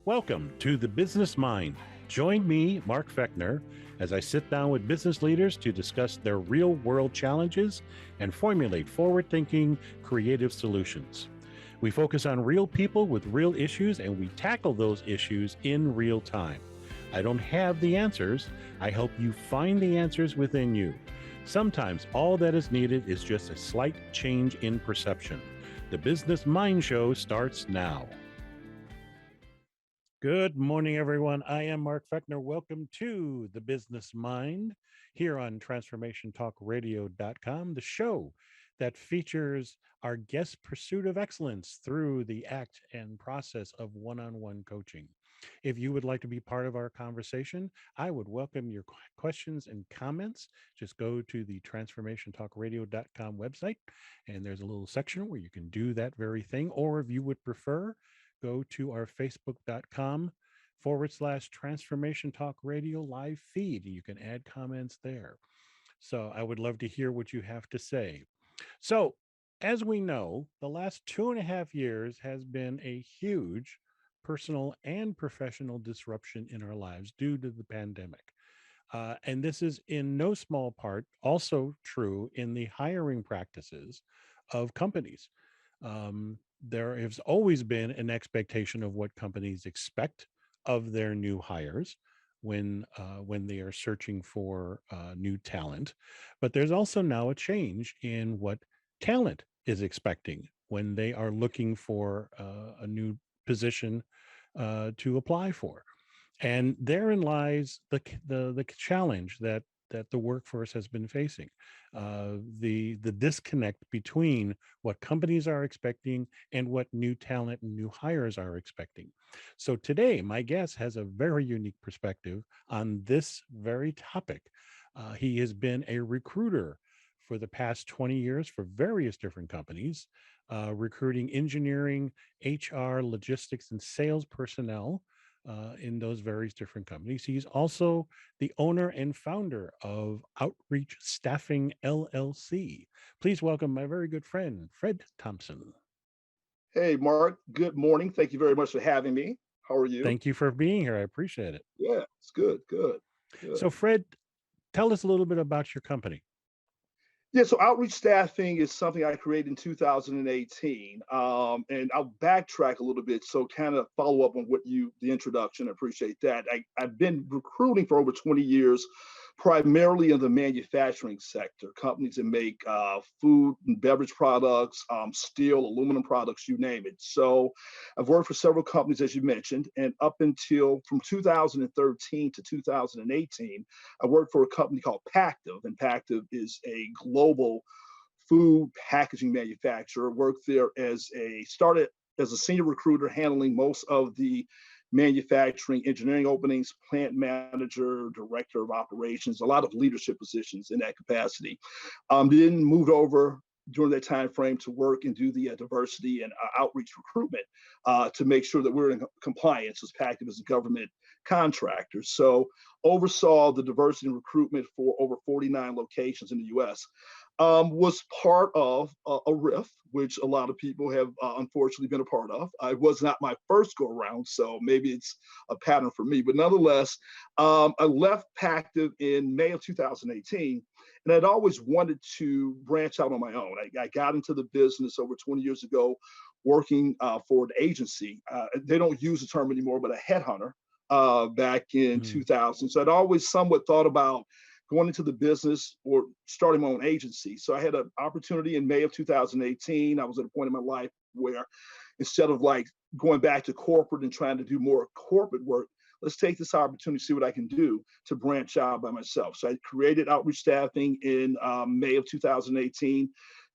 Welcome to The Business Mind. Join me, Mark Fechner, as I sit down with business leaders to discuss their real-world challenges and formulate forward-thinking, creative solutions. We focus on real people with real issues, and we tackle those issues in real time. I don't have the answers. I help you find the answers within you. Sometimes all that is needed is just a slight change in perception. The Business Mind Show starts now. Good morning, everyone. I am Mark Fechner. Welcome to The Business Mind here on TransformationTalkRadio.com, the show that features our guest pursuit of excellence through the act and process of one-on-one coaching. If you would like to be part of our conversation, I would welcome your questions and comments. Just go to the TransformationTalkRadio.com website, and there's a little section where you can do that very thing. Or if you would prefer, go to our Facebook.com/Transformation Talk Radio live feed. You can add comments there. So I would love to hear what you have to say. So as we know, the last 2.5 years has been a huge personal and professional disruption in our lives due to the pandemic. And this is in no small part also true in the hiring practices of companies. There has always been an expectation of what companies expect of their new hires when they are searching for new talent. But there's also now a change in what talent is expecting when they are looking for a new position to apply for. And therein lies the challenge that the workforce has been facing, the disconnect between what companies are expecting and what new talent and new hires are expecting. So today, my guest has a very unique perspective on this very topic. He has been a recruiter for the past 20 years for various different companies, recruiting engineering, HR, logistics, and sales personnel in those various different companies. He's also the owner and founder of Outreach Staffing LLC. Please welcome my very good friend, Fred Thompson. Hey, Mark. Good morning. Thank you very much for having me. How are you? Thank you for being here. I appreciate it. Yeah, it's good. So, Fred, tell us a little bit about your company. Yeah, so Outreach Staffing is something I created in 2018. And I'll backtrack a little bit. So kind of follow up on the introduction. I appreciate that. I've been recruiting for over 20 years, primarily in the manufacturing sector, companies that make food and beverage products, steel, aluminum products, you name it. So I've worked for several companies, as you mentioned, and up until from 2013 to 2018, I worked for a company called Pactiv, and Pactiv is a global food packaging manufacturer. Worked there started as a senior recruiter, handling most of the manufacturing engineering openings, plant manager, director of operations, a lot of leadership positions in that capacity. Then moved over during that time frame to work and do the diversity and outreach recruitment to make sure that we're in compliance as Pactiv as a government contractor. So oversaw the diversity and recruitment for over 49 locations in the U.S. Was part of a RIF, which a lot of people have unfortunately been a part of. It was not my first go around, so maybe it's a pattern for me. But nonetheless, I left Pactiv in May of 2018, and I'd always wanted to branch out on my own. I got into the business over 20 years ago, working for an agency. They don't use the term anymore, but a headhunter back in 2000. So I'd always somewhat thought about going into the business or starting my own agency. So I had an opportunity in May of 2018. I was at a point in my life where instead of like going back to corporate and trying to do more corporate work, let's take this opportunity to see what I can do to branch out by myself. So I created Outreach Staffing in May of 2018,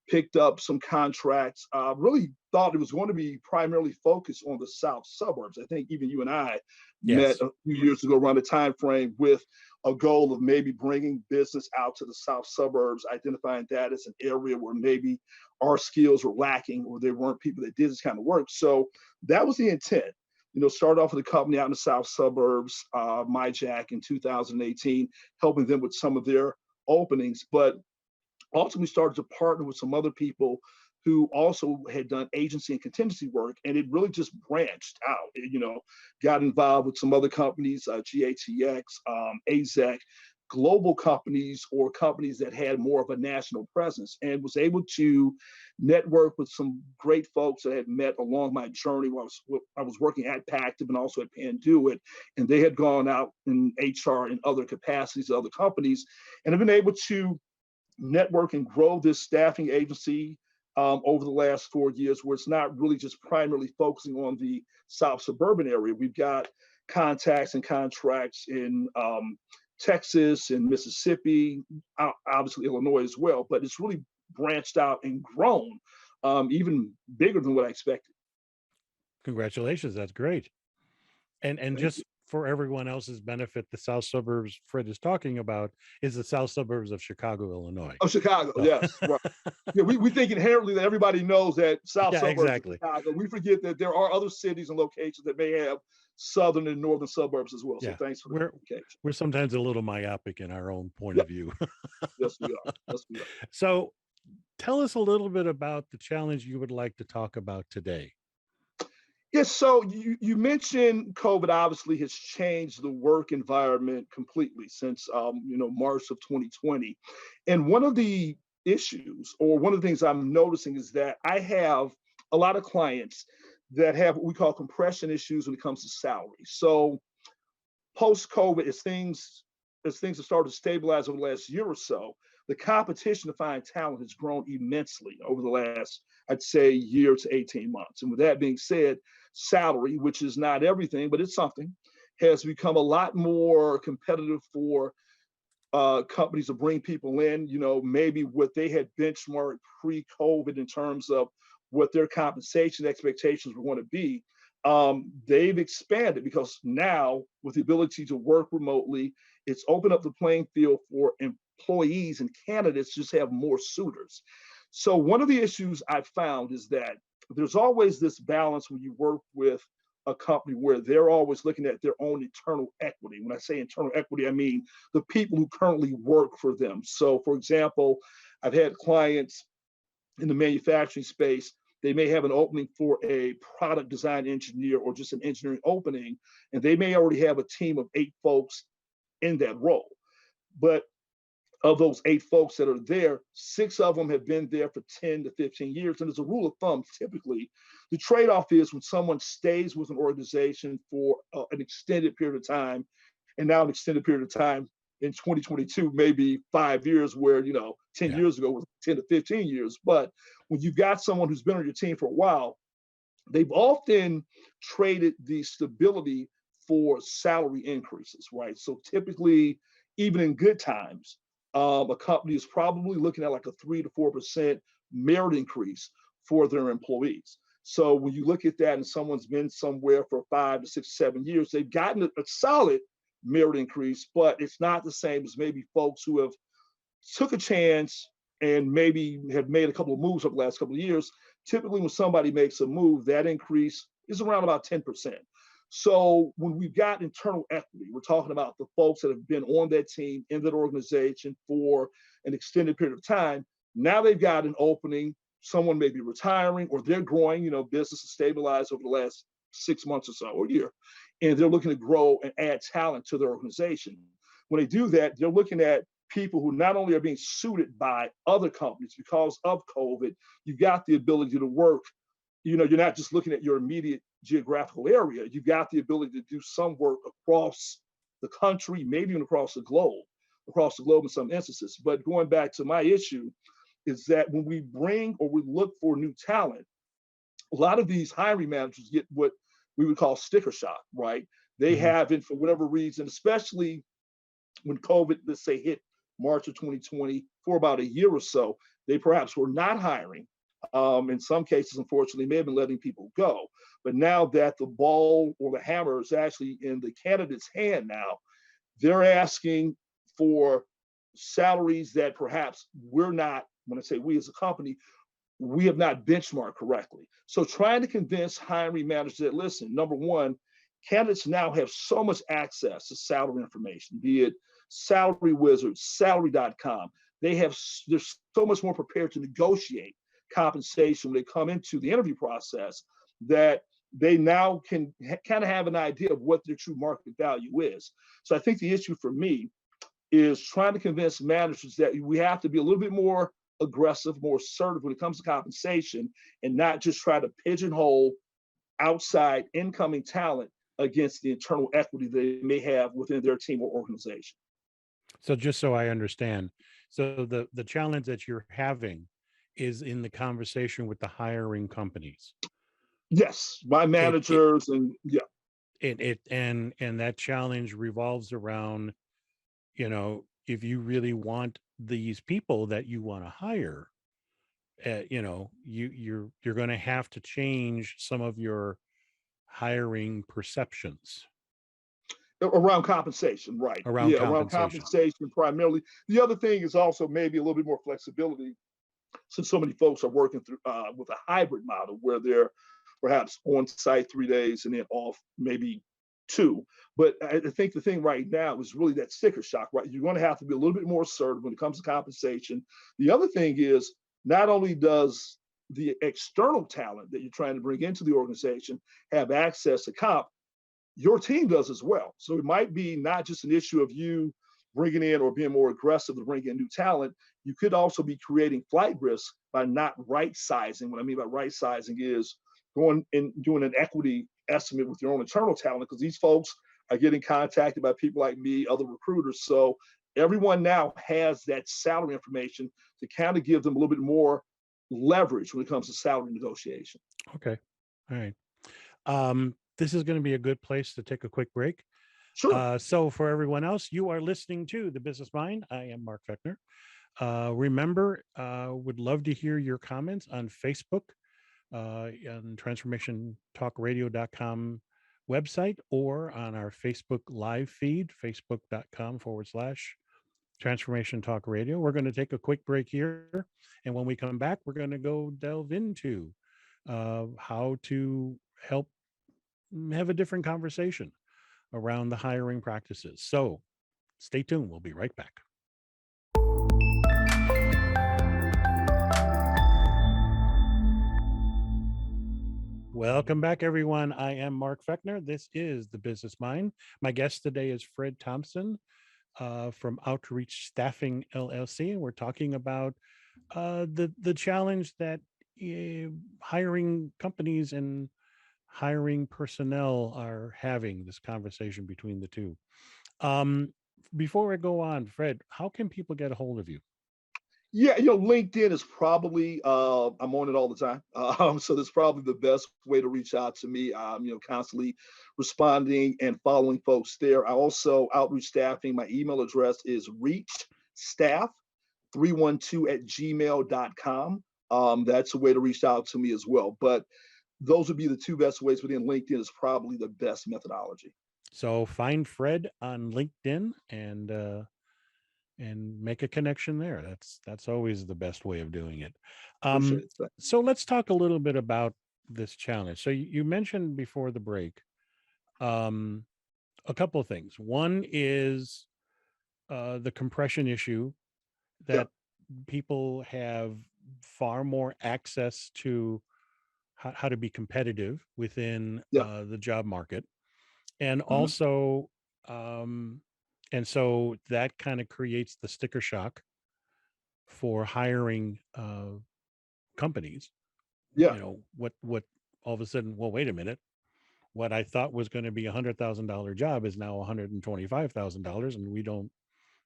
picked up some contracts, really thought it was going to be primarily focused on the South suburbs. I think even you and I met a few years ago around the time frame with a goal of maybe bringing business out to the South suburbs, identifying that as an area where maybe our skills were lacking or there weren't people that did this kind of work. So that was the intent. Started off with a company out in the South suburbs, MyJack in 2018, helping them with some of their openings, but ultimately started to partner with some other people who also had done agency and contingency work, and it really just branched out. Got involved with some other companies, GATX, AZEC, global companies or companies that had more of a national presence, and was able to network with some great folks that I had met along my journey while I was working at Pactiv and also at Panduit, and they had gone out in HR and other capacities, other companies, and have been able to network and grow this staffing agency over the last 4 years, where it's not really just primarily focusing on the South suburban area. We've got contacts and contracts in Texas and Mississippi, obviously Illinois as well, but it's really branched out and grown even bigger than what I expected. Congratulations. That's great. And Thank just you. for everyone else's benefit, the South suburbs Fred is talking about is the South suburbs of Chicago, Illinois. Oh, Chicago, So yes, right. Yeah, we think inherently that everybody knows that South yeah, suburbs of exactly. Chicago. We forget that there are other cities and locations that may have southern and northern suburbs as well. So Yeah. thanks for the We're clarification. we're sometimes a little myopic in our own point of Yep, view. yes we are. Yes we are. So tell us a little bit about the challenge you would like to talk about today. Yes, so you mentioned COVID obviously has changed the work environment completely since March of 2020. And one of the issues or one of the things I'm noticing is that I have a lot of clients that have what we call compression issues when it comes to salary. So post COVID, as things have started to stabilize over the last year or so, the competition to find talent has grown immensely over the last, I'd say, year to 18 months. And with that being said, salary, which is not everything, but it's something, has become a lot more competitive for companies to bring people in. Maybe what they had benchmarked pre-COVID in terms of what their compensation expectations were going to be. They've expanded because now, with the ability to work remotely, it's opened up the playing field for employees and candidates to just have more suitors. So one of the issues I've found is that there's always this balance when you work with a company where they're always looking at their own internal equity. When I say internal equity, I mean the people who currently work for them. So, for example, I've had clients in the manufacturing space. They may have an opening for a product design engineer or just an engineering opening, and they may already have a team of 8 folks in that role. But of those 8 folks that are there, 6 of them have been there for 10 to 15 years. And as a rule of thumb, typically, the trade-off is when someone stays with an organization for an extended period of time, and now an extended period of time in 2022, maybe 5 years, where 10 Yeah. years ago was 10 to 15 years. But when you've got someone who's been on your team for a while, they've often traded the stability for salary increases, right? So typically, even in good times, a company is probably looking at like a 3 to 4% merit increase for their employees. So when you look at that and someone's been somewhere for 5 to 6, 7 years, they've gotten a solid merit increase, but it's not the same as maybe folks who have took a chance and maybe have made a couple of moves over the last couple of years. Typically, when somebody makes a move, that increase is around about 10%. So when we've got internal equity, we're talking about the folks that have been on that team in that organization for an extended period of time. Now they've got an opening. Someone may be retiring or they're growing. Business has stabilized over the last 6 months or so, or a year, and they're looking to grow and add talent to their organization. When they do that, they're looking at people who not only are being suited by other companies because of COVID. You've got the ability to work. You're not just looking at your immediate geographical area. You've got the ability to do some work across the country, maybe even across the globe in some instances. But going back to my issue is that when we bring or we look for new talent, a lot of these hiring managers get what we would call sticker shock, right? They Mhm. haven't, for whatever reason, especially when COVID, let's say, hit March of 2020, for about a year or so, they perhaps were not hiring. In some cases, unfortunately, may have been letting people go. But now that the ball or the hammer is actually in the candidate's hand now, they're asking for salaries that perhaps we're not, when I say we as a company, we have not benchmarked correctly. So trying to convince hiring managers that, listen, number one, candidates now have so much access to salary information, be it Salary Wizards, salary.com. They're so much more prepared to negotiate compensation when they come into the interview process that they now can kind of have an idea of what their true market value is. So I think the issue for me is trying to convince managers that we have to be a little bit more aggressive, more assertive when it comes to compensation, and not just try to pigeonhole outside incoming talent against the internal equity they may have within their team or organization. So just so I understand, so the challenge that you're having is in the conversation with the hiring companies. Yes, my It it managers and yeah. and that challenge revolves around, if you really want these people that you want to hire, you're going to have to change some of your hiring perceptions Around compensation, right? around Yeah, around compensation. compensation primarily. The other thing is also maybe a little bit more flexibility, since so many folks are working through with a hybrid model where they're perhaps on site 3 days and then off maybe two. But I think the thing right now is really that sticker shock, right? You're going to have to be a little bit more assertive when it comes to compensation. The other thing is not only does the external talent that you're trying to bring into the organization have access to comp, your team does as well. So it might be not just an issue of you bringing in or being more aggressive to bring in new talent. You could also be creating flight risk by not right sizing. What I mean by right sizing is going and doing an equity estimate with your own internal talent, because these folks are getting contacted by people like me, other recruiters. So everyone now has that salary information to kind of give them a little bit more leverage when it comes to salary negotiation. Okay. All right. This is going to be a good place to take a quick break. Sure. So for everyone else, you are listening to The Business Mind. I am Mark Fechner. Remember, would love to hear your comments on Facebook, on transformationtalkradio.com website, or on our Facebook live feed, facebook.com/Transformation Talk Radio. We're going to take a quick break here. And when we come back, we're going to go delve into how to help have a different conversation around the hiring practices. So stay tuned. We'll be right back. Welcome back, everyone. I am Mark Fechner. This is The Business Mind. My guest today is Fred Thompson from Outreach Staffing LLC. And we're talking about the challenge that hiring companies and hiring personnel are having, this conversation between the two. Um, Before I go on, Fred, how can people get a hold of you? Yeah, LinkedIn is probably I'm on it all the time, so that's probably the best way to reach out to me. Constantly responding and following folks there. I also outreach staffing. My email address is reachstaff312@gmail.com. That's a way to reach out to me as well. But those would be the two best ways. Within LinkedIn is probably the best methodology. So find Fred on LinkedIn and make a connection there. That's always the best way of doing it. Appreciate it. So let's talk a little bit about this challenge. So you mentioned before the break um, a couple of things. One is the compression issue, Yeah, that people have far more access to how to be competitive within yeah, the job market, and hmm also um, and so that kind of creates the sticker shock for hiring companies. yeah, What all of a sudden, well, wait a minute, what I thought was going to be $100,000 job is now $125,000, and we don't,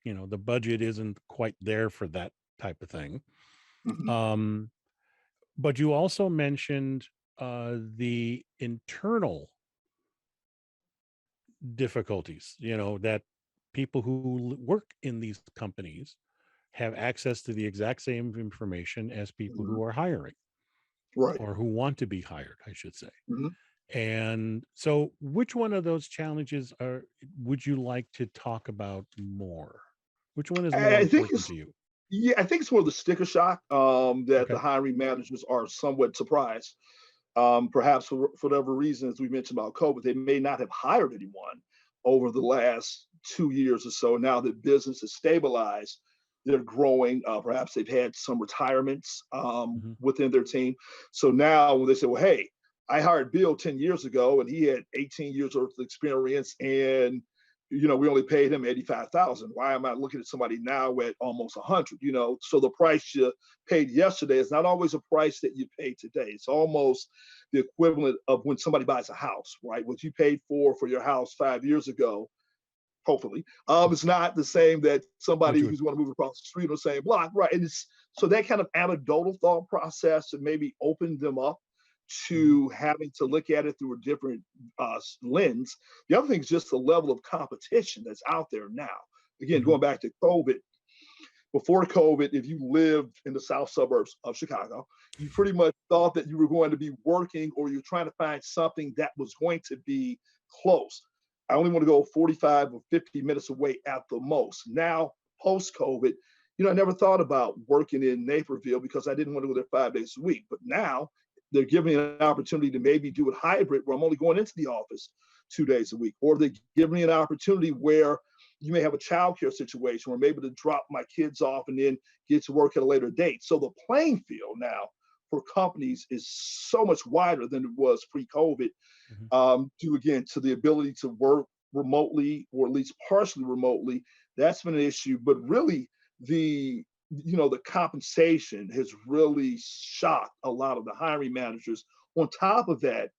the budget isn't quite there for that type of thing. hmm um but you also mentioned the internal difficulties, that people who work in these companies have access to the exact same information as people hmm who are hiring, right. or who want to be hired, I should say. hmm And so which one of those challenges would you like to talk about more? Which one is more I think important it's to you? Yeah, I think it's more the sticker shock that the Okay. hiring managers are somewhat surprised. Perhaps for whatever reason, as we mentioned about COVID, they may not have hired anyone over the last 2 years or so. Now that business has stabilized, they're growing. Perhaps they've had some retirements Hmm. within their team. So now when they say, well, hey, I hired Bill 10 years ago and he had 18 years worth of experience and we only paid him 85,000. Why am I looking at somebody now at almost 100? So the price you paid yesterday is not always a price that you pay today. It's almost the equivalent of when somebody buys a house, right? What you paid for your house 5 years ago, hopefully, it's not the same that What somebody you would. who's going to move across the street on the same block, right? And it's so that kind of anecdotal thought process that maybe opened them up Mhm. to having to look at it through a different lens. The other thing is just the level of competition that's out there now. Again, Mhm. going back to COVID, before COVID, if you lived in the south suburbs of Chicago, you pretty much thought that you were going to be working or you're trying to find something that was going to be close. I only want to go 45 or 50 minutes away at the most. Now, post COVID, I never thought about working in Naperville because I didn't want to go there 5 days a week. But now they're giving me an opportunity to maybe do it hybrid where I'm only going into the office 2 days a week, or they give me an opportunity where you may have a childcare situation where I'm able to drop my kids off and then get to work at a later date. So the playing field now for companies is so much wider than it was pre-COVID, Mhm. due again to the ability to work remotely or at least partially remotely. That's been an issue, but really the compensation has really shocked a lot of the hiring managers. On top of that,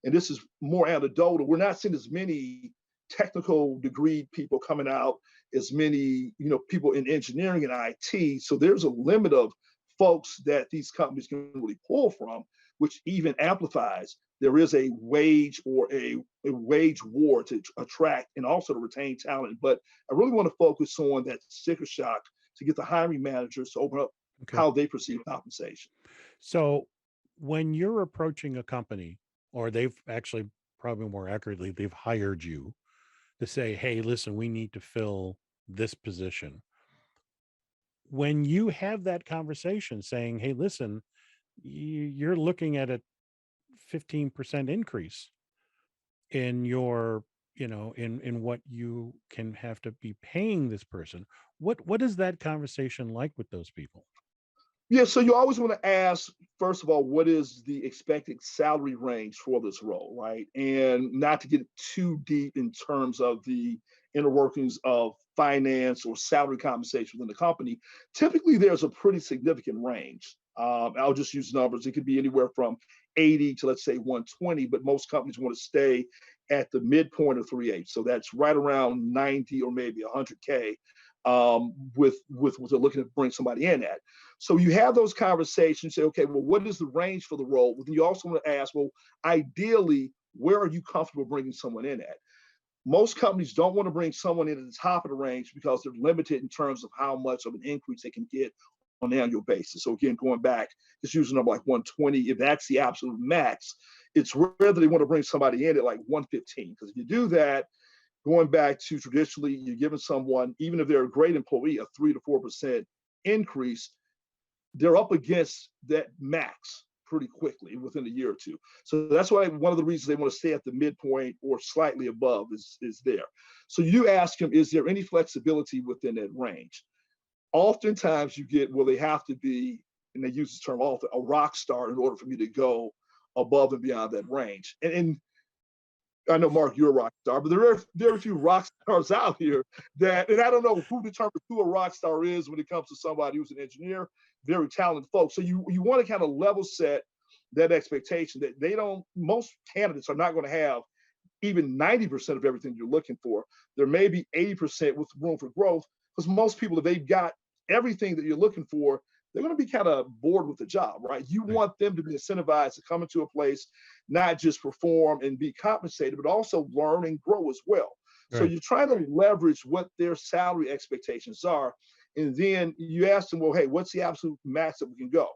and this is more anecdotal, we're not seeing as many technical degree people coming out, as many people in engineering and IT. So there's a limit of folks that these companies can really pull from, which even amplifies there is a wage or a wage war to attract and also to retain talent. But I really want to focus on that sticker shock to get the hiring managers to open up Okay. how they perceive compensation. So when you're approaching a company, or they've actually, probably more accurately, they've hired you to say, hey, listen, we need to fill this position. When you have that conversation saying, hey, listen, you're looking at a 15% increase in your, in what you can have to be paying this person. What is that conversation like with those people? Yeah, so you always want to ask, first of all, what is the expected salary range for this role, right? And not to get too deep in terms of the inner workings of finance or salary compensation within the company. Typically, there's a pretty significant range. I'll just use numbers. It could be anywhere from 80 to, let's say, 120, but most companies want to stay at the midpoint of 3/8. So that's right around 90 or maybe 100K, with what they're looking to bring somebody in at. So you have those conversations, say, okay, well, what is the range for the role? But then you also want to ask, well, ideally, where are you comfortable bringing someone in at? Most companies don't want to bring someone in at the top of the range because they're limited in terms of how much of an increase they can get on an annual basis. So again, going back, just using a number like 120, if that's the absolute max, it's rare that they want to bring somebody in at like 115. Because if you do that, going back to traditionally, you're giving someone, even if they're a great employee, a 3 to 4% increase, they're up against that max pretty quickly within a year or two. So that's why one of the reasons they want to stay at the midpoint or slightly above is there. So you ask them, is there any flexibility within that range? Oftentimes you get, well, they have to be, and they use this term often, a rock star in order for me to go above and beyond that range. And I know, Mark, you're a rock star, but there are very few rock stars out here that, and I don't know who determines who a rock star is when it comes to somebody who's an engineer, very talented folks. So you want to kind of level set that expectation that most candidates are not going to have even 90% of everything you're looking for. There may be 80% with room for growth, because most people, if they've got everything that you're looking for, they're going to be kind of bored with the job, right? You Right. want them to be incentivized to come into a place, not just perform and be compensated, but also learn and grow as well. So Right. you're trying to leverage what their salary expectations are. And then you ask them, well, hey, what's the absolute max that we can go?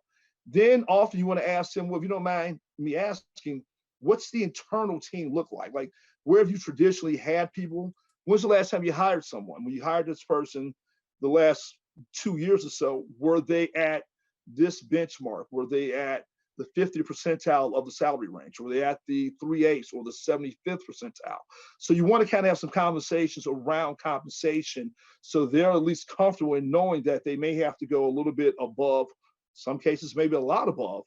Then often you want to ask them, well, if you don't mind me asking, what's the internal team look like? Like, where have you traditionally had people? When's the last time you hired someone? When you hired this person, the last 2 years or so, were they at this benchmark? Were they at the 50th percentile of the salary range? Or are they at the 3/8 or the 75th percentile? So you want to kind of have some conversations around compensation so they're at least comfortable in knowing that they may have to go a little bit above, some cases maybe a lot above,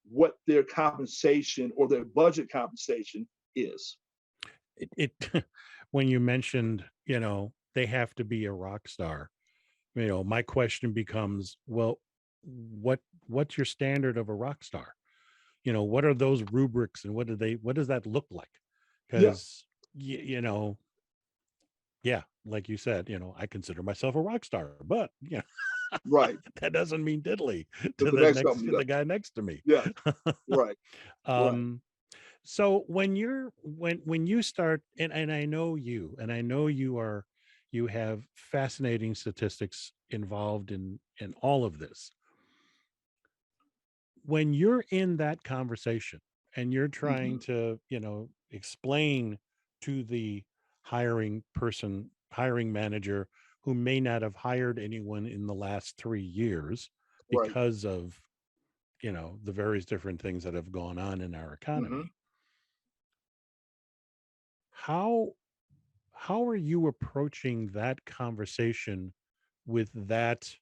what their compensation or their budget compensation is. It when you mentioned, they have to be a rock star, my question becomes, well, what's your standard of a rock star? What are those rubrics, and what does that look like? Yeah, Because yeah, like you said, I consider myself a rock star, but right. that doesn't mean diddly But to the the next next company to does. the guy next to me. Yeah, right, right. um so when you start, and I know you, and I know you have fascinating statistics involved in all of this. When you're in that conversation and you're trying Hmm. to, explain to the hiring manager, who may not have hired anyone in the last 3 years Right. because of, the various different things that have gone on in our Hmm. economy, how how are you approaching that conversation with that,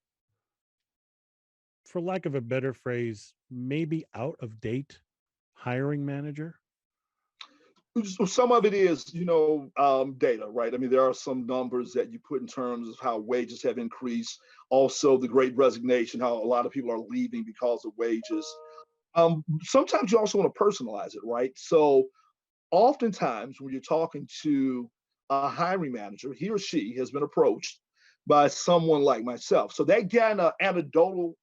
for lack of a better phrase, maybe out of date hiring manager? So some of it is, data, right? I mean, there are some numbers that you put in terms of how wages have increased. Also, the Great Resignation, how a lot of people are leaving because of wages. Sometimes you also want to personalize it, right? So oftentimes when you're talking to a hiring manager, he or she has been approached by someone like myself. So that kind of anecdotal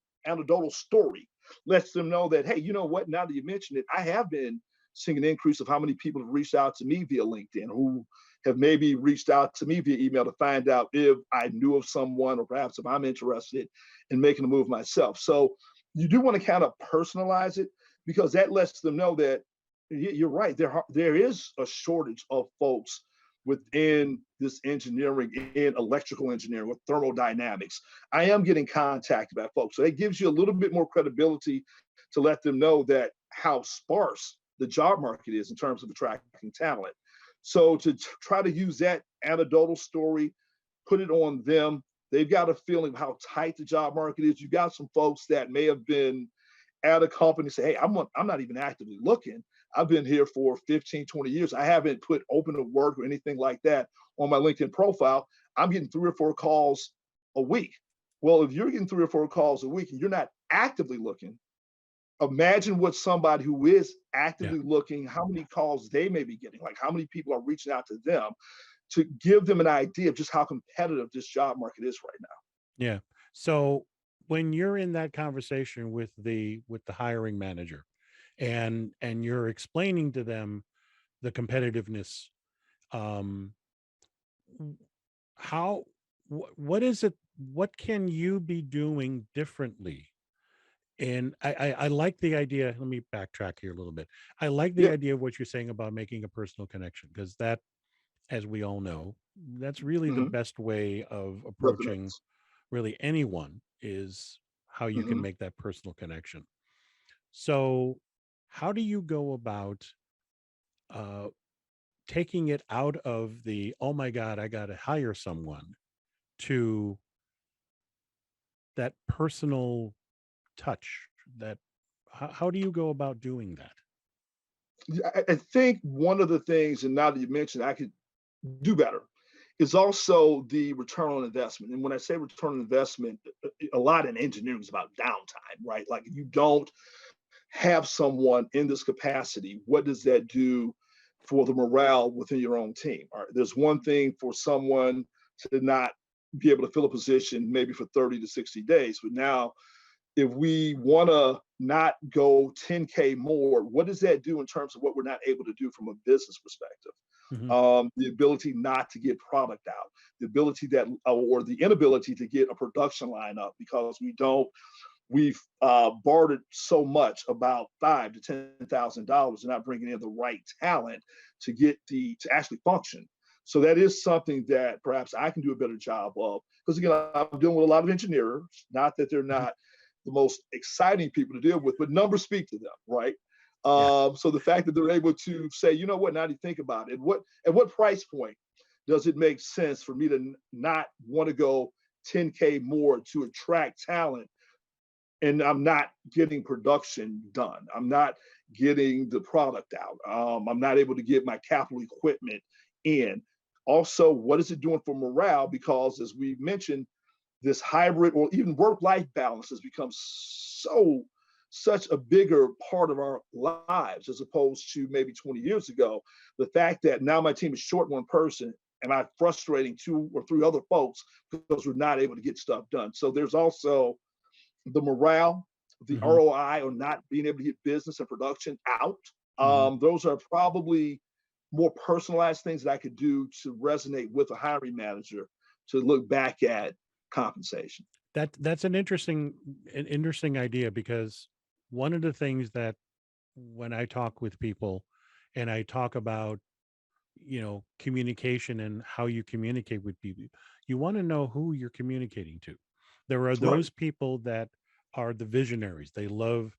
story lets them know that, hey, you know what? Now that you mentioned it, I have been seeing an increase of how many people have reached out to me via LinkedIn, who have maybe reached out to me via email to find out if I knew of someone or perhaps if I'm interested in making a move myself. So you do want to kind of personalize it because that lets them know that you're right. There is a shortage of folks within this engineering, in electrical engineering, with thermodynamics. I am getting contacted by folks, so it gives you a little bit more credibility to let them know that how sparse the job market is in terms of attracting talent. So to try to use that anecdotal story, put it on them. They've got a feeling of how tight the job market is. You got some folks that may have been at a company say, hey, I'm not even actively looking. I've been here for 15, 20 years. I haven't put open to work or anything like that on my LinkedIn profile. I'm getting 3 or 4 calls a week. Well, if you're getting 3 or 4 calls a week and you're not actively looking, imagine what somebody who is Yeah. actively looking, how many calls they may be getting, like how many people are reaching out to them to give them an idea of just how competitive this job market is right now. Yeah. So when you're in that conversation with the hiring manager, and you're explaining to them the competitiveness, um w- how what is it, what can you be doing differently? And I like the idea. Let me backtrack here a little bit. I like the Yeah. idea of what you're saying about making a personal connection, because that, as we all know, that's really the Hmm. best way of Nothing approaching else. really anyone, is how you can Hmm. make that personal connection. So how do you go about uh, taking it out of the, oh my God, I got to hire someone, to that personal touch? That how do you go about doing that? I think one of the things, and now that you mentioned, I could do better, is also the return on investment. And when I say return on investment, a lot in engineering is about downtime, right? Like if you don't have someone in this capacity, what does that do for the morale within your own team? All right, there's one thing for someone to not be able to fill a position maybe for 30 to 60 days, but now if we want to not go 10K more, what does that do in terms of what we're not able to do from a business perspective? Hmm. The ability not to get product out, the ability that, or the inability to get a production line up because we've bartered so much about $5,000 to $10,000 and not bringing in the right talent to get to actually function. So that is something that perhaps I can do a better job of. Because again, I'm dealing with a lot of engineers. Not that they're Hmm. not the most exciting people to deal with, but numbers speak to them, right? Yeah. So the fact that they're able to say, you know what, now that you think about it, at what price point does it make sense for me to not want to go 10K more to attract talent, and I'm not getting production done. I'm not getting the product out. I'm not able to get my capital equipment in. Also, what is it doing for morale? Because as we mentioned, this hybrid or even work-life balance has become such a bigger part of our lives as opposed to maybe 20 years ago. The fact that now my team is short one person and I'm frustrating two or three other folks because we're not able to get stuff done. So there's also the morale, the Hmm. ROI, or not being able to get business and production out. Hmm. Those are probably more personalized things that I could do to resonate with a hiring manager to look back at compensation. That's an interesting idea, because one of the things that when I talk with people and I talk about, communication and how you communicate with people, you want to know who you're communicating to. There are Right. those people that are the visionaries. They love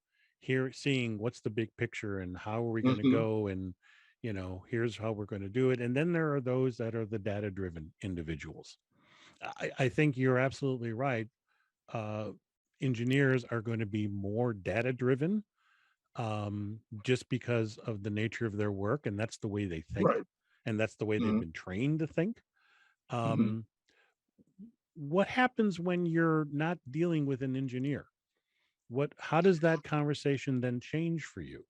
seeing what's the big picture and how are we going to Mm-hmm. go, and here's how we're going to do it. And then there are those that are the data driven individuals. I think you're absolutely right. uh, Engineers are going to be more data driven, just because of the nature of their work, and that's the way they think, Right. and that's the way they've Mm-hmm. been trained to think. Mm-hmm. um, what happens when you're not dealing with an engineer? How does that conversation then change for you?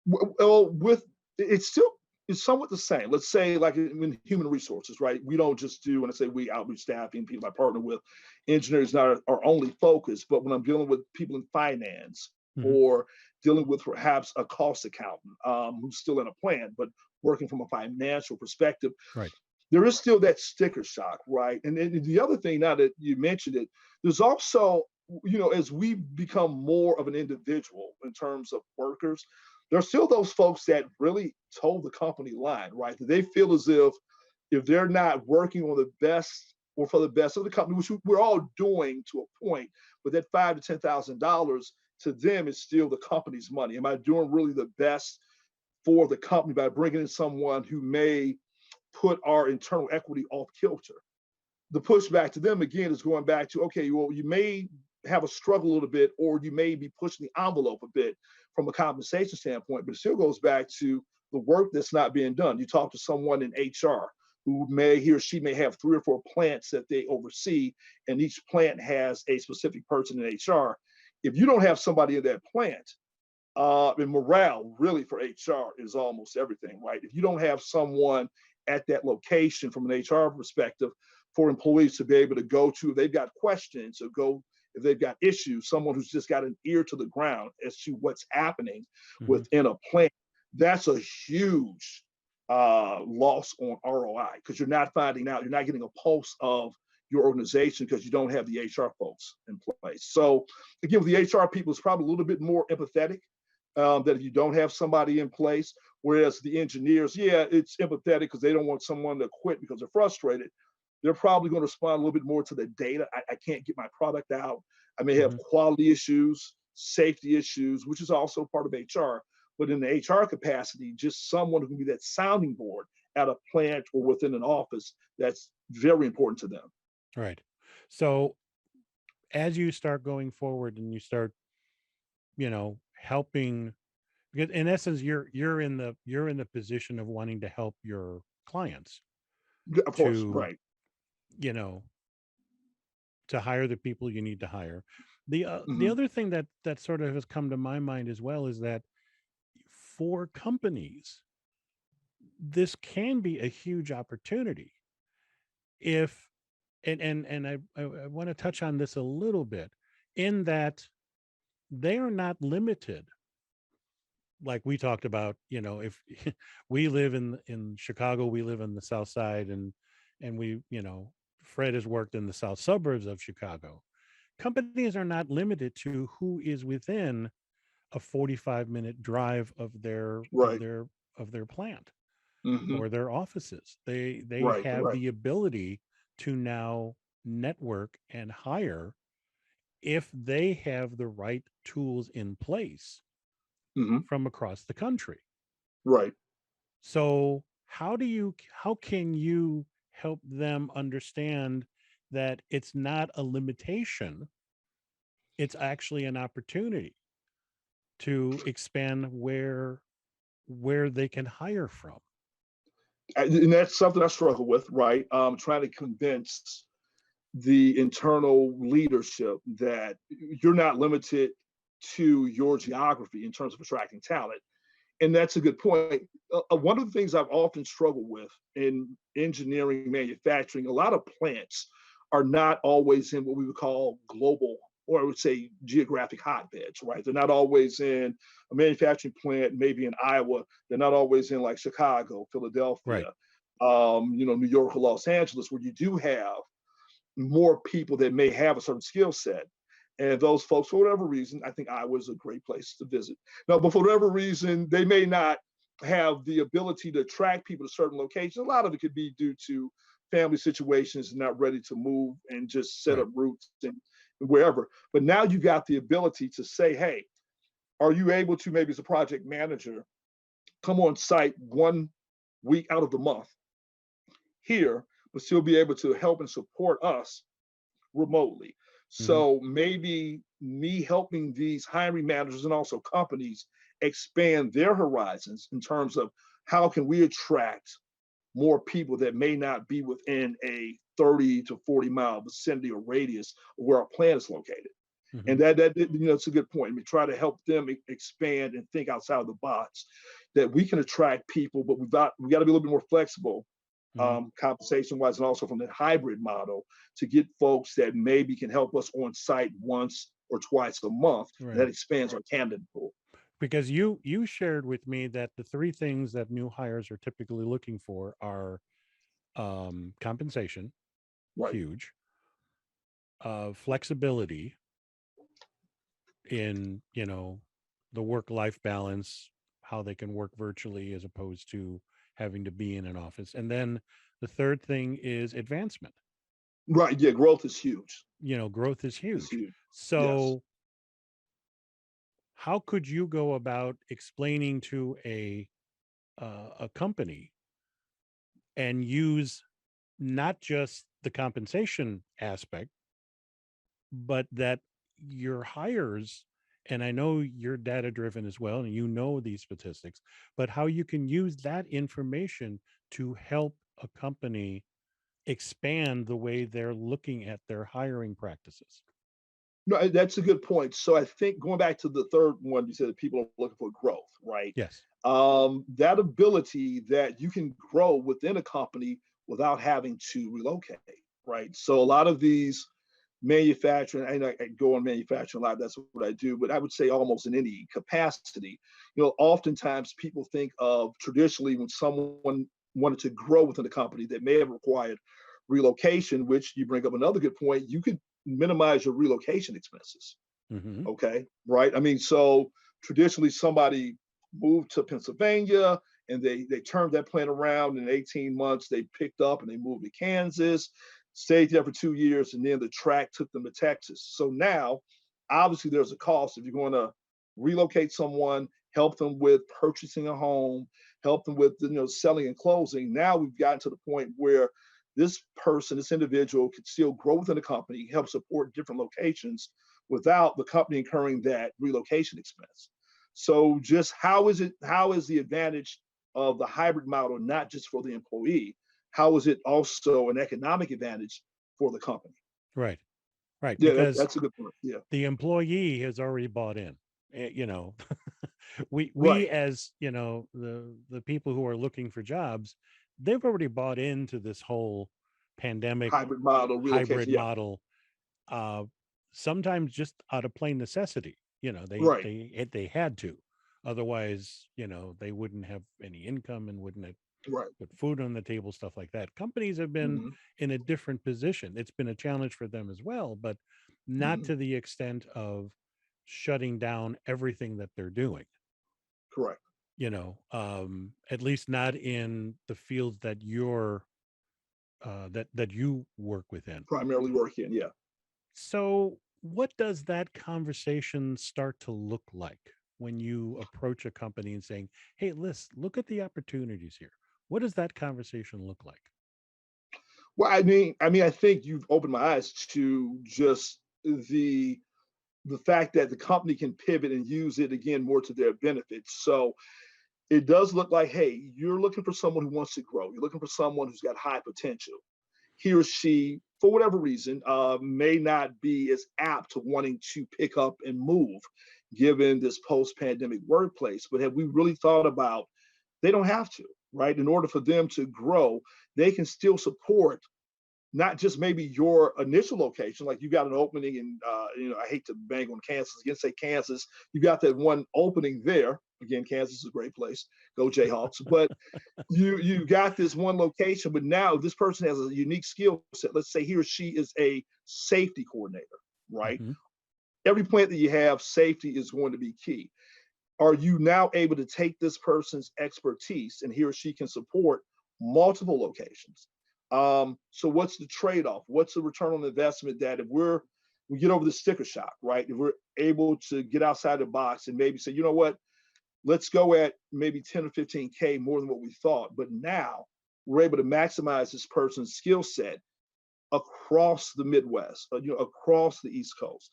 Well, with it's still it's somewhat the same. Let's say like in human resources, right? We don't just do when I say we outreach staffing people I partner with, engineers not our only focus, but when I'm dealing with people in finance Hmm. or dealing with perhaps a cost accountant who's still in a plan but working from a financial perspective, Right. there is still that sticker shock, right? And then the other thing, now that you mentioned it, there's also, as we become more of an individual in terms of workers, there's still those folks that really toe the company line, right? That they feel as if they're not working on the best or for the best of the company, which we're all doing to a point, but that $5,000 to $10,000 to them is still the company's money. Am I doing really the best for the company by bringing in someone who may put our internal equity off kilter? The pushback to them again is going back to, okay, well, you may have a struggle a little bit, or you may be pushing the envelope a bit from a compensation standpoint, but it still goes back to the work that's not being done. You talk to someone in HR who he or she may have three or four plants that they oversee, and each plant has a specific person in HR. If you don't have somebody in that plant, and morale really for HR is almost everything, right? If you don't have someone at that location from an HR perspective for employees to be able to go to, if they've got questions or go, if they've got issues, someone who's just got an ear to the ground as to what's happening Hmm. within a plant, that's a huge loss on ROI because you're not finding out, you're not getting a pulse of your organization because you don't have the HR folks in place. So again, with the HR people, it's probably a little bit more empathetic that if you don't have somebody in place. Whereas the engineers, yeah, it's empathetic because they don't want someone to quit because they're frustrated. They're probably going to respond a little bit more to the data. I can't get my product out. I may have Hmm. quality issues, safety issues, which is also part of HR. But in the HR capacity, just someone who can be that sounding board at a plant or within an office, that's very important to them. Right. So as you start going forward and you start, helping, because in essence you're in the position of wanting to help your clients Of course, to, right. you know to hire the people you need to hire. The Mm-hmm. other thing that sort of has come to my mind as well is that for companies, this can be a huge opportunity if, and I want to touch on this a little bit, in that they are not limited, like we talked about. If we live in Chicago, we live in the south side, and we, Fred has worked in the south suburbs of Chicago. Companies are not limited to who is within a 45-minute drive of their of Right. their of their plant Mm-hmm. or their offices. They have Right. the ability to now network and hire if they have the right tools in place Hmm. from across the country. Right. So how can you help them understand that it's not a limitation, it's actually an opportunity to expand where they can hire from? And that's something I struggle with, right? Trying to convince the internal leadership that you're not limited to your geography in terms of attracting talent. And that's a good point. One of the things I've often struggled with in engineering, manufacturing, a lot of plants are not always in what we would call global, or I would say geographic hotbeds, right? They're not always in a manufacturing plant, maybe in Iowa. They're not always in like Chicago, Right. Philadelphia, New York or Los Angeles, where you do have more people that may have a certain skill set. And those folks, for whatever reason, I think Iowa is a great place to visit. Now, but for whatever reason, they may not have the ability to attract people to certain locations. A lot of it could be due to family situations and not ready to move and just set Right. up roots and wherever. But now you got the ability to say, hey, are you able to, maybe as a project manager, come on site 1 week out of the month here, but still be able to help and support us remotely. Hmm. So maybe me helping these hiring managers and also companies expand their horizons in terms of how can we attract more people that may not be within a 30 to 40-mile vicinity or radius of where our plant is located. Hmm. And that it's a good point. I mean, try to help them expand and think outside of the box, that we can attract people, but we got to be a little bit more flexible, Hmm. compensation wise, and also from the hybrid model to get folks that maybe can help us on site once or twice a month. And that Right. expands our candidate pool. Because you shared with me that the three things that new hires are typically looking for are compensation, Right. huge, flexibility in, the work life balance, how they can work virtually as opposed to having to be in an office. And then the third thing is advancement. Right. Yeah. Growth is huge. Growth is It's huge. huge. Yes. So how could you go about explaining to a company and use not just the compensation aspect, but that your hires, and I know you're data driven as well, and you know these statistics, but how you can use that information to help a company expand the way they're looking at their hiring practices. No, that's a good point. So I think going back to the third one, you said that people are looking for growth, right? Yes. That ability that you can grow within a company without having to relocate, right? So a lot of these manufacturing, I go on manufacturing a lot, that's what I do, but I would say almost in any capacity, oftentimes people think of traditionally when someone wanted to grow within a company that may have required relocation, which you bring up another good point, you could minimize your relocation expenses. Hmm. Okay. Right. I mean, so traditionally somebody moved to Pennsylvania and they turned that plant around in 18 months. They picked up and they moved to Kansas, stayed there for 2 years, and then the track took them to Texas. So now, obviously, there's a cost if you're going to relocate someone, help them with purchasing a home, help them with selling and closing. Now we've gotten to the point where this person, this individual, could still grow within the company, help support different locations without the company incurring that relocation expense. So just how is the advantage of the hybrid model not just for the employee, how is it also an economic advantage for the company? Right. Right. Yeah, Because that's a good point. Yeah. the employee has already bought in. You know, we Right. as the people who are looking for jobs, they've already bought into this whole pandemic Hybrid model, hybrid relocation. Yeah. model, uh, sometimes just out of plain necessity. Right. They had to, otherwise, they wouldn't have any income and wouldn't have Right. put food on the table, stuff like that. Companies have been Mm-hmm. in a different position. It's been a challenge for them as well, but not Mm-hmm. to the extent of shutting down everything that they're doing. Correct. At least not in the fields that you work within. Primarily working. Yeah. So what does that conversation start to look like when you approach a company and saying, "Hey, look at the opportunities here." What does that conversation look like? Well, I think you've opened my eyes to just the fact that the company can pivot and use it again more to their benefits. So it does look like, hey, you're looking for someone who wants to grow. You're looking for someone who's got high potential. He or she, for whatever reason, may not be as apt to wanting to pick up and move given this post pandemic workplace. But have we really thought about they don't have to, right? In order for them to grow, they can still support not just maybe your initial location, like you got an opening in, I hate to bang on Kansas again, say Kansas, you got that one opening there. Again, Kansas is a great place. Go Jayhawks. But you got this one location, but now this person has a unique skill set. Let's say he or she is a safety coordinator, right? Hmm. Every plant that you have, safety is going to be key. Are you now able to take this person's expertise and he or she can support multiple locations? So what's the trade-off? What's the return on investment that if we get over the sticker shock, right? If we're able to get outside the box and maybe say, you know what, let's go at maybe 10 or 15K more than what we thought. But now we're able to maximize this person's skill set across the Midwest, across the East Coast.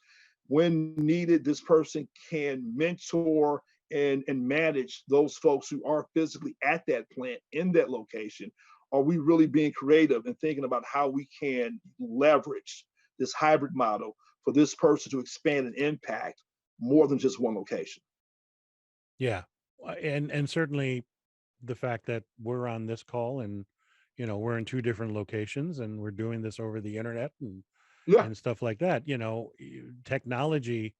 When needed, this person can mentor and manage those folks who are physically at that plant in that location. Are we really being creative and thinking about how we can leverage this hybrid model for this person to expand and impact more than just one location? Yeah. And certainly the fact that we're on this call and we're in two different locations and we're doing this over the internet Yeah, and stuff like that, technology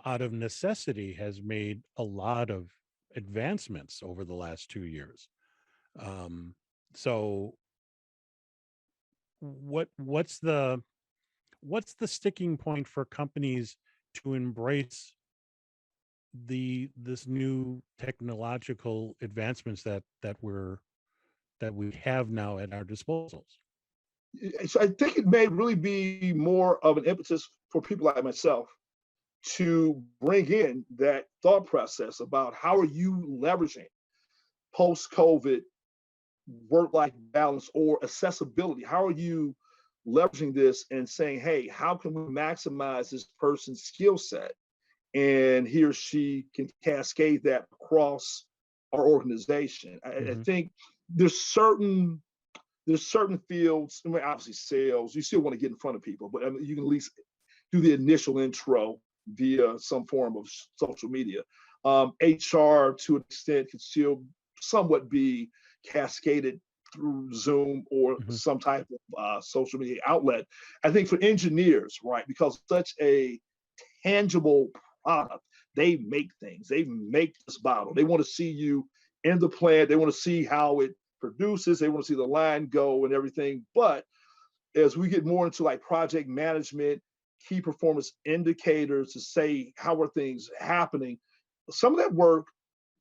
out of necessity has made a lot of advancements over the last 2 years. Um, so what's the sticking point for companies to embrace this new technological advancements that we have now at our disposals? so I think it may really be more of an impetus for people like myself to bring in that thought process about how are you leveraging post-COVID work-life balance or accessibility? How are you leveraging this and saying, hey, how can we maximize this person's skill set and he or she can cascade that across our organization? I Hmm. think there's certain fields. I mean, obviously, sales. You still want to get in front of people, but I mean, you can at least do the initial intro via some form of social media. HR, to an extent, can still somewhat be cascaded through Zoom or Hmm. some type of social media outlet. I think for engineers, right, because such a tangible product. They make things. They make this bottle. They want to see you in the plant. They want to see how it produces. They want to see the line go and everything. But as we get more into like project management, key performance indicators to say how are things happening, some of that work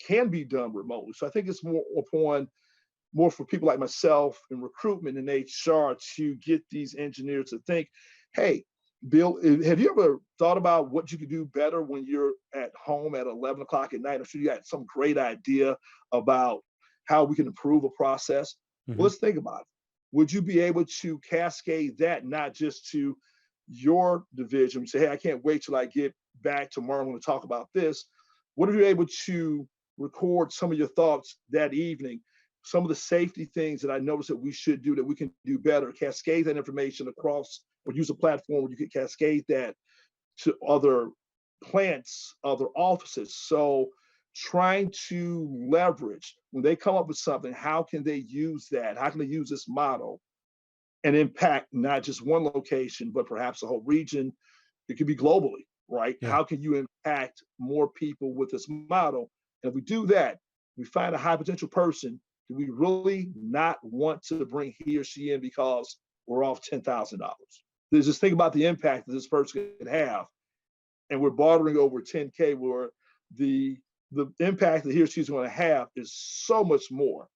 can be done remotely. So I think it's more for people like myself in recruitment and HR to get these engineers to think, hey, Bill, have you ever thought about what you could do better when you're at home at 11 o'clock at night? I'm sure you got some great idea about how we can improve a process. Well, Hmm. let's think about it. Would you be able to cascade that not just to your division, say, hey, I can't wait till I get back tomorrow. I'm going to talk about this. What if you're able to record some of your thoughts that evening, some of the safety things that I noticed that we should do that we can do better, cascade that information across or use a platform where you can cascade that to other plants, other offices. So trying to leverage when they come up with something, how can they use that? How can they use this model and impact not just one location, but perhaps a whole region? It could be globally, right? Yeah. How can you impact more people with this model? And if we do that, we find a high potential person. Do we really not want to bring he or she in because we're off $10,000? There's just think about the impact that this person could have, and we're bartering over 10K, where the the impact that he or she's going to have is so much more,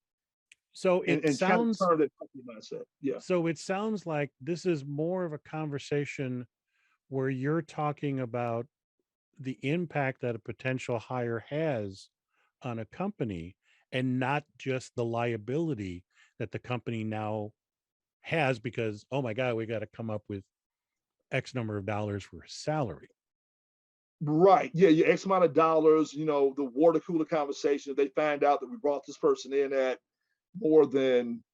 So and kind of turn that company mindset. Yeah. it sounds like this is more of a conversation where you're talking about the impact that a potential hire has on a company and not just the liability that the company now has because, oh my God, we got to come up with X number of dollars for a salary. Right. Yeah, your X amount of dollars, the water cooler conversation. If they find out that we brought this person in at more than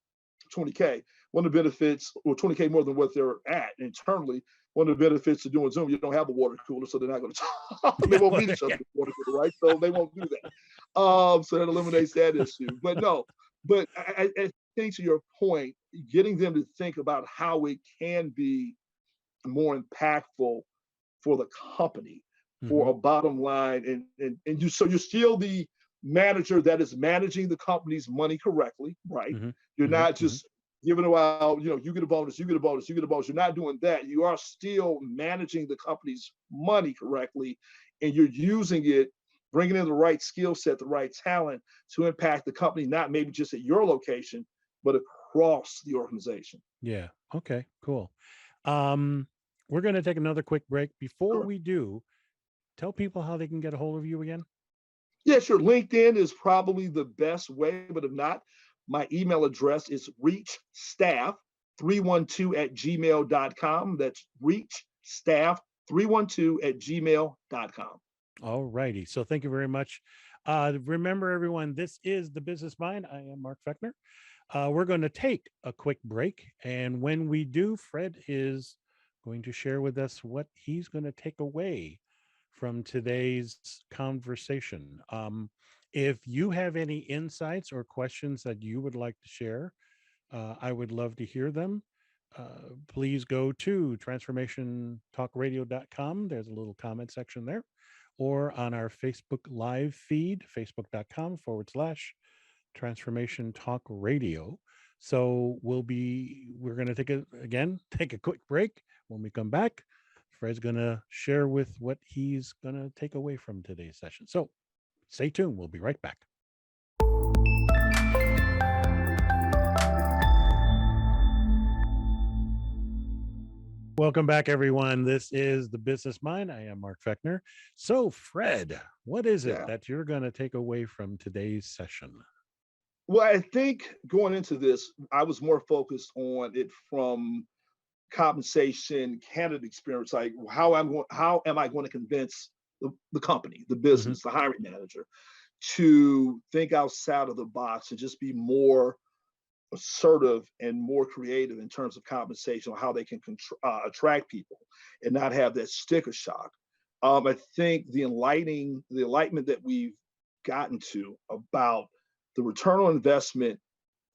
20K, one of the benefits, or 20K more than what they're at internally, one of the benefits of doing Zoom, you don't have a water cooler, so they're not going to talk. They Yeah, won't well, meet each other yeah. with water cooler, right? So they won't do that. So that eliminates that issue. But no, but I think to your point, getting them to think about how it can be more impactful for the company, for Mm-hmm, a bottom line, and so you're still the manager that is managing the company's money correctly, right? mm-hmm, You're mm-hmm, not mm-hmm. just giving it out, you get a bonus, you get a bonus, you get a bonus. You're not doing that. You are still managing the company's money correctly, and you're using it, bringing in the right skill set, the right talent to impact the company, not maybe just at your location, but across the organization. Yeah. Okay, cool. Um, we're going to take another quick break. Before Sure. we do, tell people how they can get a hold of you again. Yeah, sure. LinkedIn is probably the best way, but if not, my email address is reachstaff312 at gmail.com. That's reachstaff312 at gmail.com. All righty. So thank you very much. Remember, everyone, this is the Business Mind. I am Mark Fechner. We're going to take a quick break. And when we do, Fred is going to share with us what he's going to take away from today's conversation. If you have any insights or questions that you would like to share, I would love to hear them. Please go to transformationtalkradio.com. There's a little comment section there, or on our Facebook live feed, facebook.com/transformation talk radio. So we're going to take a quick break. When we come back, Fred's going to share with what he's going to take away from today's session. So stay tuned. We'll be right back. Welcome back, everyone. This is the Business Mind. I am Mark Fechner. So, Fred, what is it Yeah. that you're going to take away from today's session? Well, I think going into this, I was more focused on it from compensation, candidate experience, like how am I going to convince the company, the Mm-hmm, business, the hiring manager to think outside of the box and just be more assertive and more creative in terms of compensation, or how they can attract people and not have that sticker shock. I think the enlightenment that we've gotten to about the return on investment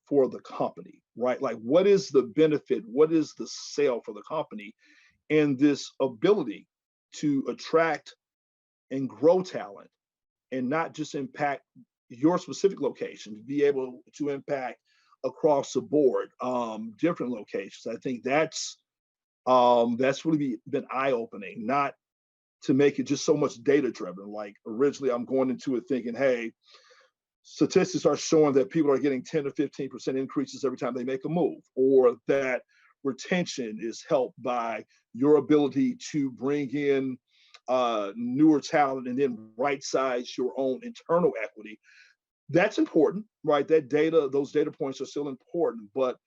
for the company, right? Like, what is the benefit? What is the sale for the company? And this ability to attract and grow talent and not just impact your specific location, be able to impact across the board, different locations. I think that's really been eye opening. Not to make it just so much data driven. Like originally, I'm going into it thinking, hey, statistics are showing that people are getting 10 to 15% increases every time they make a move, or that retention is helped by your ability to bring in newer talent and then right size your own internal equity. That's important, right? Those data points are still important, but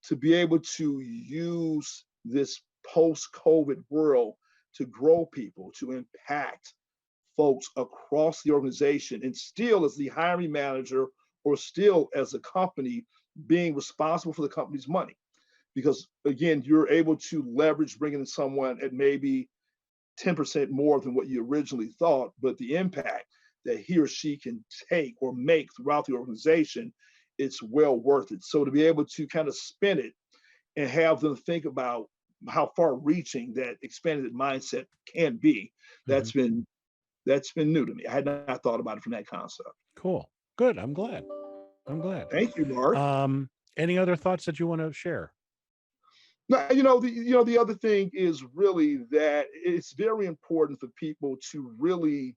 to be able to use this post-COVID world to grow people, to impact folks across the organization, and still as the hiring manager or still as a company being responsible for the company's money. Because again, you're able to leverage bringing in someone at maybe 10% more than what you originally thought, but the impact that he or she can take or make throughout the organization, it's well worth it. So to be able to kind of spin it and have them think about how far reaching that expanded mindset can be, mm-hmm. that's been new to me. I had not thought about it from that concept. Cool. Good. I'm glad. I'm glad. Thank you, Mark. Any other thoughts that you want to share? Now, the other thing is really that it's very important for people to really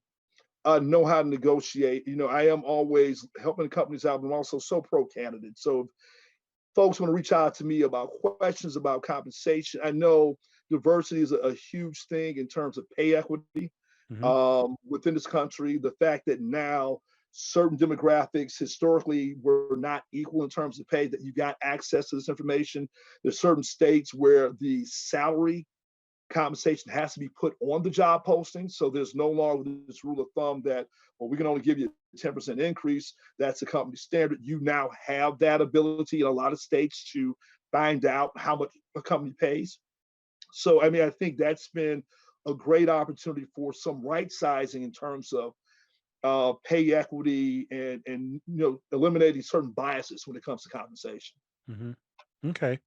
know how to negotiate. I am always helping companies out, but I'm also so pro candidate. So if folks want to reach out to me about questions about compensation, I know diversity is a huge thing in terms of pay equity Hmm. within this country. The fact that now certain demographics historically were not equal in terms of pay, that you got access to this information. There's certain states where the salary compensation has to be put on the job posting. So there's no longer this rule of thumb that, well, we can only give you a 10% increase. That's a company standard. You now have that ability in a lot of states to find out how much a company pays. So, I mean, I think that's been a great opportunity for some right sizing in terms of pay equity and eliminating certain biases when it comes to compensation. Hmm. Okay,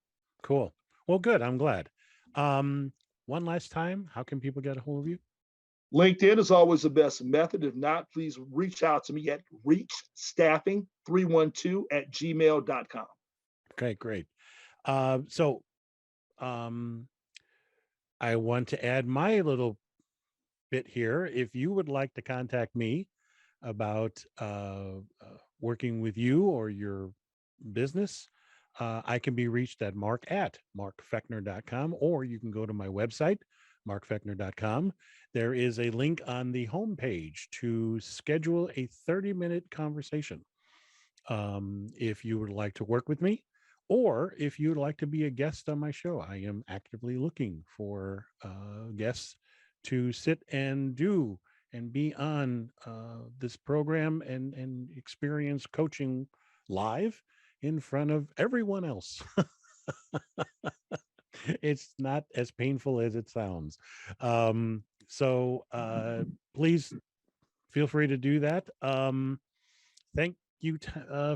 cool. Well, good. I'm glad. Um, One last time, how can people get a hold of you? LinkedIn is always the best method. If not, please reach out to me at reachstaffing312@gmail.com. Okay, great. So um, I want to add my little bit here. If you would like to contact me about working with you or your business, I can be reached at mark@markfechner.com, or you can go to my website, markfechner.com. There is a link on the homepage to schedule a 30-minute conversation. If you would like to work with me, or if you'd like to be a guest on my show, I am actively looking for guests to sit and do and be on this program and experience coaching live in front of everyone else. It's not as painful as it sounds. So please feel free to do that. Thank you,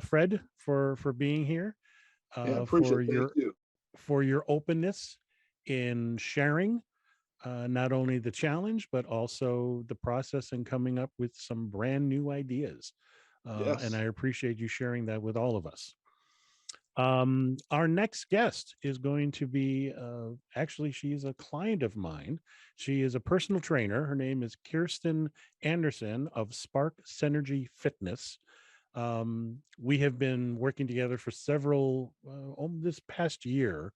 Fred, for being here, Yeah, I uh, appreciate for it. Thank your you. for your openness in sharing not only the challenge but also the process and coming up with some brand new ideas. And I Yes. appreciate you sharing that with all of us. Our next guest is going to be actually, she's a client of mine. She is a personal trainer. Her name is Kirsten Anderson of Spark Synergy Fitness. We have been working together for several, this past year.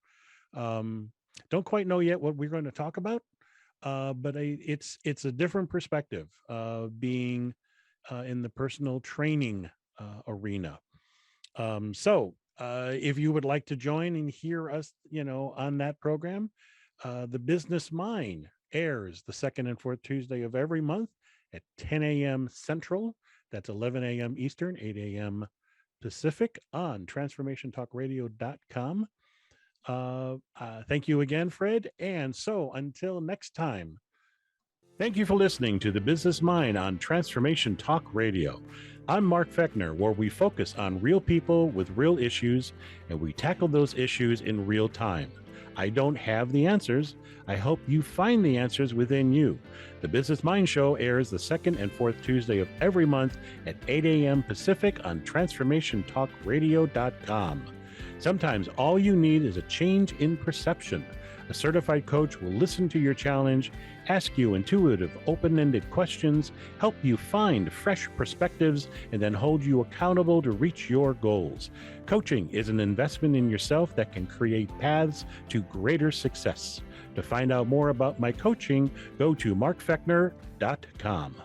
Um, don't quite know yet what we're going to talk about, but it's a different perspective, being in the personal training arena. If you would like to join and hear us, on that program, the Business Mind airs the second and fourth Tuesday of every month at 10 a.m. Central. That's 11 a.m. Eastern, 8 a.m. Pacific on transformationtalkradio.com. Thank you again, Fred. And so until next time, thank you for listening to The Business Mind on Transformation Talk Radio. I'm Mark Fechner, where we focus on real people with real issues, and we tackle those issues in real time. I don't have the answers. I hope you find the answers within you. The Business Mind Show airs the second and fourth Tuesday of every month at 8 a.m. Pacific on transformationtalkradio.com. Sometimes all you need is a change in perception. A certified coach will listen to your challenge, ask you intuitive, open-ended questions, help you find fresh perspectives, and then hold you accountable to reach your goals. Coaching is an investment in yourself that can create paths to greater success. To find out more about my coaching, go to markfechner.com.